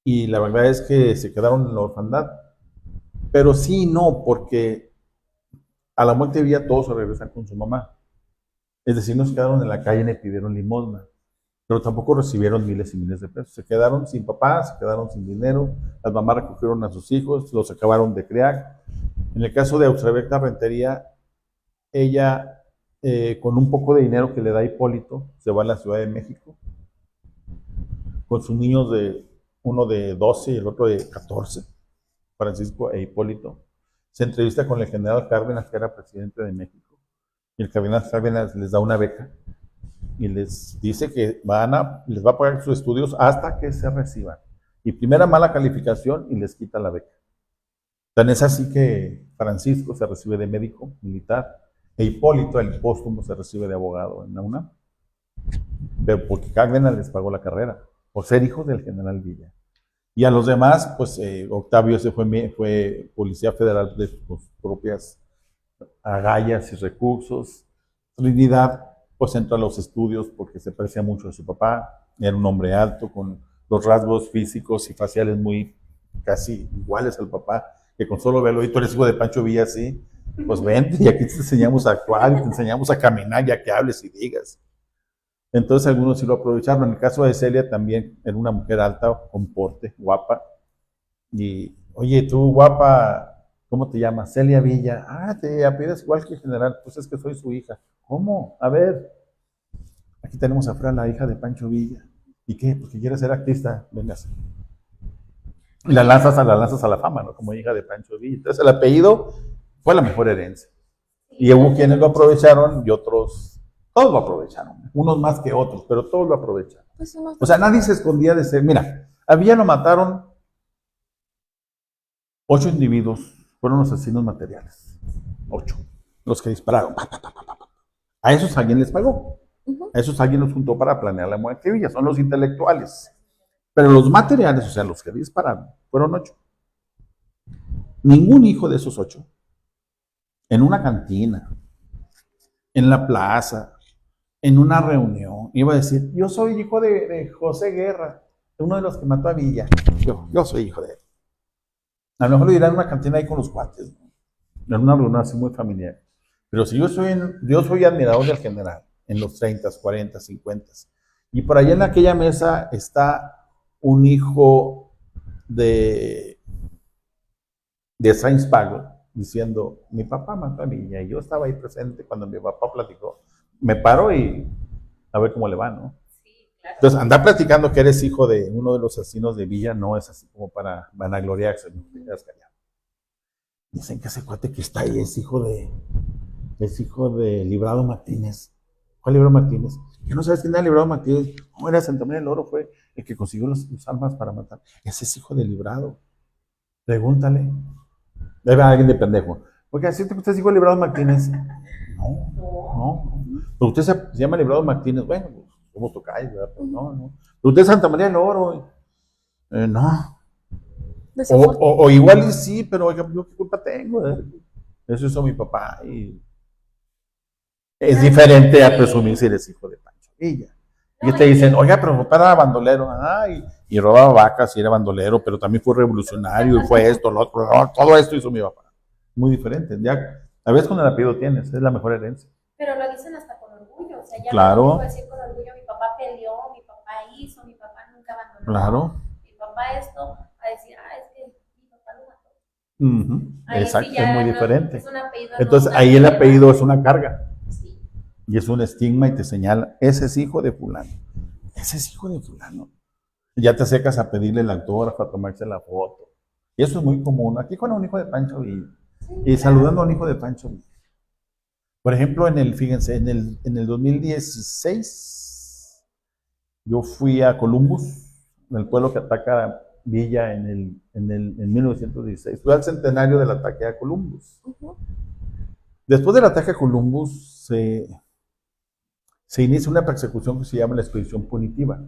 Y la verdad es que se quedaron en la orfandad. Pero sí y no, porque a la muerte de Villa todos se regresan con su mamá. Es decir, no se quedaron en la calle ni pidieron limosna, pero tampoco recibieron miles y miles de pesos. Se quedaron sin papás, se quedaron sin dinero, las mamás recogieron a sus hijos, los acabaron de criar. En el caso de Austraberta Rentería, ella, con un poco de dinero que le da Hipólito, se va a la Ciudad de México, con sus niños, uno de 12 y el otro de 14, Francisco e Hipólito. Se entrevista con el general Cárdenas, que era presidente de México, y el general Cárdenas les da una beca y les dice que les va a pagar sus estudios hasta que se reciban. Y primera mala calificación y les quita la beca. Tan es así que Francisco se recibe de médico militar e Hipólito, el póstumo, se recibe de abogado en la UNAM. Pero porque Cárdenas les pagó la carrera, por ser hijos del general Villa. Y a los demás, pues Octavio fue policía federal de sus propias agallas y recursos. Trinidad, pues entró a los estudios porque se parecía mucho a su papá. Era un hombre alto, con los rasgos físicos y faciales muy casi iguales al papá, que con solo verlo, y tú eres hijo de Pancho Villa, sí, pues vente, y aquí te enseñamos a actuar, te enseñamos a caminar, ya que hables y digas. Entonces algunos sí lo aprovecharon. En el caso de Celia también era una mujer alta, con porte, guapa. Y, oye, tú guapa, ¿cómo te llamas? Celia Villa. Ah, te apellidas igual que el general. Pues es que soy su hija. ¿Cómo? A ver, aquí tenemos afuera la hija de Pancho Villa. ¿Y qué? Porque quiere ser artista. Véngase. Y la lanzas a la fama, ¿no? Como hija de Pancho Villa. Entonces el apellido fue la mejor herencia. Y hubo quienes lo aprovecharon y otros... Todos lo aprovecharon, unos más que otros, pero todos lo aprovecharon. Pues no, O sea, nadie se escondía de ser. Mira, a Villa lo mataron 8 individuos, fueron los asesinos materiales. 8, los que dispararon. A esos alguien les pagó. A esos alguien los juntó para planear la muerte de Villa, son los intelectuales. Pero los materiales, o sea, los que dispararon, fueron 8. Ningún hijo de esos 8, en una cantina, en la plaza, en una reunión, iba a decir, yo soy hijo de José Guerra, uno de los que mató a Villa. Yo soy hijo de él. A lo mejor lo dirán en una cantina ahí con los cuates, ¿no? En una reunión así muy familiar. Pero si yo soy admirador del general, en los 30, 40, 50. Y por allá en aquella mesa está un hijo de Sainz Pago, diciendo, mi papá mató a Villa, y yo estaba ahí presente cuando mi papá platicó. Me paro y a ver cómo le va, ¿no? Sí, claro. Entonces, andar platicando que eres hijo de uno de los asesinos de Villa no es así como para vanagloriarse, ¿no? Dicen que ese cuate que está ahí es hijo de Librado Martínez. ¿Cuál Librado Martínez? ¿Que no sabes quién era Librado Martínez? No, era Santa María del Oro, fue el que consiguió los armas para matar. Ese es hijo de Librado. Pregúntale. Debe haber alguien de pendejo. Porque así usted es hijo de Librado Martínez. No. Pero usted se llama Librado Martínez. Bueno, pues, somos tocayos, ¿verdad? Pero no. Pero usted es Santa María del Oro. No. O igual y sí, pero oiga, yo qué culpa tengo. Eso hizo mi papá. Y es diferente a presumir si eres hijo de Pancho Villa. Y te dicen, oiga, pero mi papá era bandolero. Y robaba vacas y era bandolero, pero también fue revolucionario y fue esto, lo otro. Todo esto hizo mi papá. Muy diferente. Ya, a veces con el apellido tienes, es la mejor herencia. Pero lo dicen hasta con orgullo, o sea, ya claro. no puedo decir con orgullo, mi papá peleó, mi papá hizo, mi papá nunca abandonó. Claro. Mi papá esto, a decir, es que mi papá lo mató. Exacto, sí es muy no, diferente. es un apellido, entonces no, ahí el apellido es una carga. Sí. Y es un estigma y te señala, ese es hijo de fulano. Ese es hijo de fulano. Ya te acercas a pedirle el autógrafo, a tomarse la foto. Y eso es muy común. Aquí con un hijo de Pancho Villa. Y saludando a un hijo de Pancho Villa. Por ejemplo, fíjense, en el 2016, yo fui a Columbus, en el pueblo que ataca Villa en 1916. Fui al centenario del ataque a Columbus. Después del ataque a Columbus, se inicia una persecución que se llama la expedición punitiva.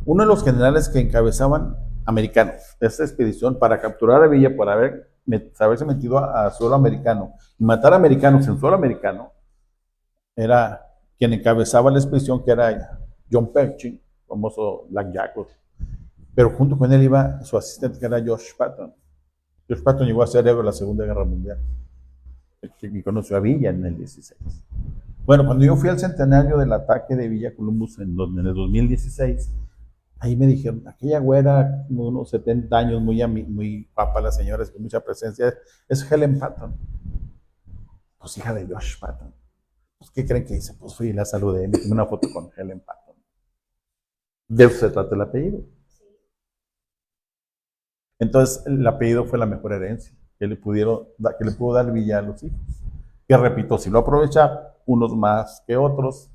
Uno de los generales que encabezaban americanos esta expedición para capturar a Villa por haberse metido a suelo americano y matar a americanos en suelo americano era quien encabezaba la expedición, que era John Pershing, famoso Black Jack, pero junto con él iba su asistente, que era George Patton. George Patton llegó a ser héroe de la Segunda Guerra Mundial, que conoció a Villa en el 16. Bueno, cuando yo fui al centenario del ataque de Villa Columbus en el 2016, ahí me dijeron, aquella güera, unos 70 años, muy guapa la señora, con mucha presencia, es Helen Patton. Pues hija de George Patton. Pues, ¿qué creen que hice? Pues fui y la saludé, me tomé una foto con Helen Patton. De eso se trata el apellido. Entonces, el apellido fue la mejor herencia que le pudo dar Villa a los hijos. Que repito, si lo aprovechar, unos más que otros,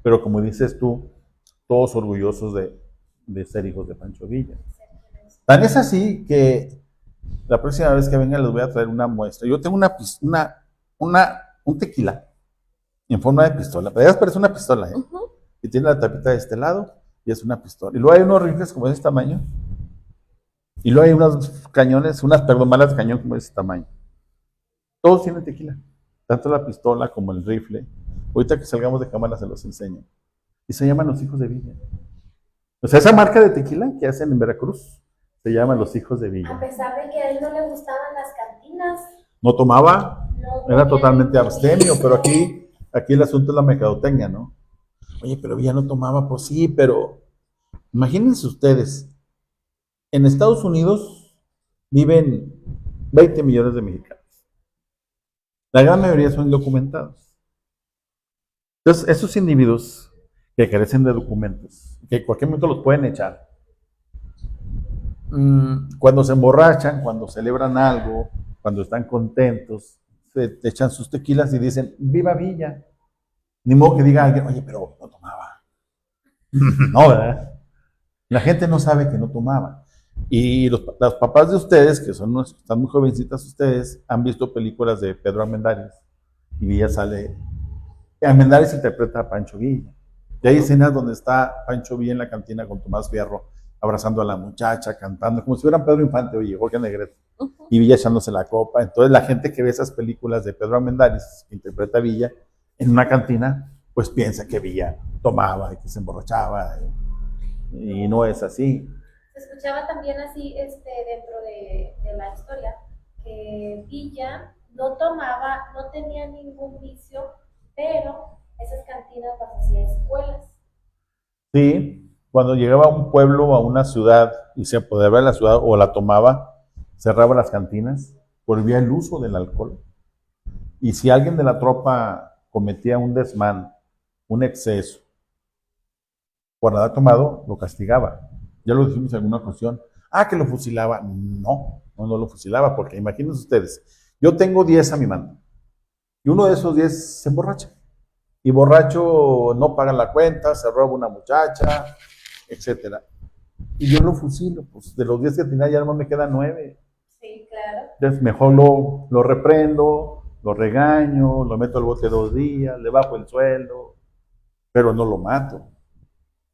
pero como dices tú, todos orgullosos de ser hijos de Pancho Villa. Tan es así que la próxima vez que venga les voy a traer una muestra. Yo tengo un tequila en forma de pistola. Pero parece una pistola, ¿eh? Ujú. Y tiene la tapita de este lado y es una pistola. Y luego hay unos rifles como de este tamaño. Y luego hay unos cañones, balas de cañón como de este tamaño. Todos tienen tequila. Tanto la pistola como el rifle. Ahorita que salgamos de cámara se los enseño. Y se llaman Los Hijos de Villa. O sea, esa marca de tequila que hacen en Veracruz se llama Los Hijos de A Villa. pesar de que a él no le gustaban las cantinas, No tomaba, no era tenía totalmente ningún abstemio, vicio. pero aquí el asunto es la mercadotecnia, ¿no? Oye, pero Villa no tomaba, pues sí, pero imagínense ustedes, en Estados Unidos viven 20 millones de mexicanos. La gran mayoría son indocumentados. Entonces, esos individuos que carecen de documentos, que en cualquier momento los pueden echar, cuando se emborrachan, cuando celebran algo, cuando están contentos, se echan sus tequilas y dicen, ¡viva Villa! Ni modo que diga alguien, oye, pero no tomaba. No, ¿verdad? La gente no sabe que no tomaba. Y los papás de ustedes, que están muy jovencitas ustedes, han visto películas de Pedro Armendáriz. Y Villa sale. Armendáriz interpreta a Pancho Villa. Y hay escenas donde está Pancho Villa en la cantina con Tomás Fierro, abrazando a la muchacha, cantando, como si fueran Pedro Infante, oye, Jorge Negrete. Ujú. Y Villa echándose la copa. Entonces la gente que ve esas películas de Pedro Armendáriz, que interpreta a Villa, en una cantina, pues piensa que Villa tomaba y que se emborrachaba. Y no es así. Se escuchaba también así dentro de la historia, que Villa no tomaba, no tenía ningún vicio, pero esas cantinas las hacía escuelas. Sí, cuando llegaba a un pueblo o a una ciudad y se apoderaba de la ciudad o la tomaba, cerraba las cantinas, prohibía el uso del alcohol. Y si alguien de la tropa cometía un desmán, un exceso, por haber tomado, lo castigaba. Ya lo dijimos en alguna ocasión. Ah, que lo fusilaba. No lo fusilaba, porque imagínense ustedes, yo tengo 10 a mi mando, y uno de esos 10 se emborracha. Y borracho no paga la cuenta, se roba una muchacha, etcétera. Y yo lo fusilo, pues de los 10 que tenía ya no me quedan 9. Sí, claro. Entonces mejor lo reprendo, lo regaño, lo meto al bote 2 días, le bajo el sueldo, pero no lo mato.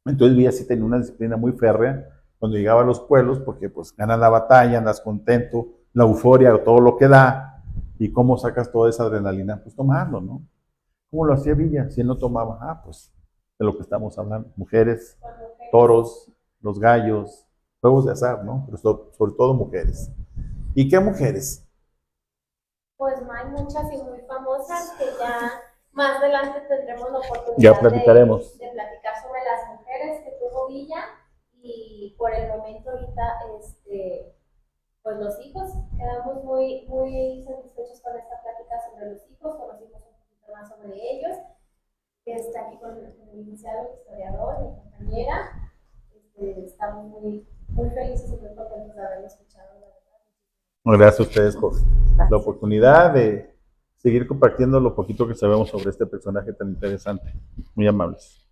Entonces Villa sí tenía una disciplina muy férrea cuando llegaba a los pueblos, porque pues ganas la batalla, andas contento, la euforia, todo lo que da, y cómo sacas toda esa adrenalina, pues tomando, ¿no? ¿Cómo lo hacía Villa si él no tomaba? Ah, pues de lo que estamos hablando, mujeres, toros, los gallos, juegos de azar, ¿no? Pero sobre todo mujeres. ¿Y qué mujeres? Pues hay muchas y muy famosas que ya más adelante tendremos la oportunidad Ya platicaremos. de platicar sobre las mujeres que tuvo Villa, y por el momento ahorita pues los hijos, quedamos muy, muy satisfechos con esta plática sobre los hijos, conocimos un poquito más sobre ellos, que está aquí con el licenciado, el historiador, mi compañera. Estamos muy, muy felices y muy contentos de haberlo escuchado, la verdad. Gracias a ustedes por la oportunidad de seguir compartiendo lo poquito que sabemos sobre este personaje tan interesante. Muy amables.